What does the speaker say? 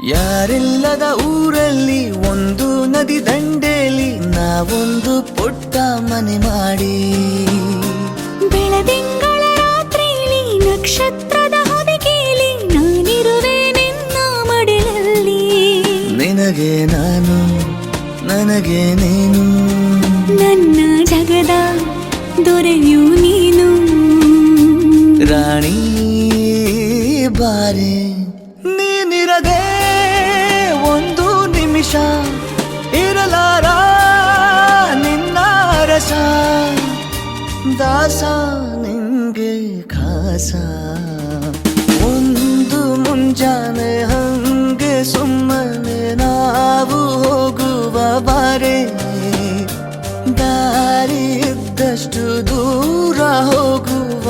ಯಾರಿಲ್ಲದ ಊರಲ್ಲಿ ಒಂದು ನದಿ ದಂಡೆಯಲ್ಲಿ ನಾವೊಂದು ಪುಟ್ಟ ಮನೆ ಮಾಡಿ, ಬೆಳದಿಂಗಳ ರಾತ್ರಿಲಿ ನಕ್ಷತ್ರದ ಹೊದಿಕೆಯಲ್ಲಿ ನಾನಿರುವೆ ನಿನ್ನ ಮಡಿಲಲ್ಲಿ. ನಿನಗೆ ನಾನು ನನಗೆ ನೀನು, ನನ್ನ ಜಗದ ದೊರೆಯು ನೀನು. ರಾಣಿ ಬಾರೆ, ನೀನಿರದೆ ಒಂದು ನಿಮಿಷ ಇರಲಾರ ನಿನ್ನ ರಸ. ದಾಸ ನಿಂಗೆ ಖಾಸ. ಒಂದು ಮುಂಜಾನೆ ಹಂಗೆ ಸುಮ್ಮನೆ ನಾವು ಹೋಗುವ ಬಾರೆ, ದಾರಿ ಇದ್ದಷ್ಟು ದೂರ ಹೋಗುವ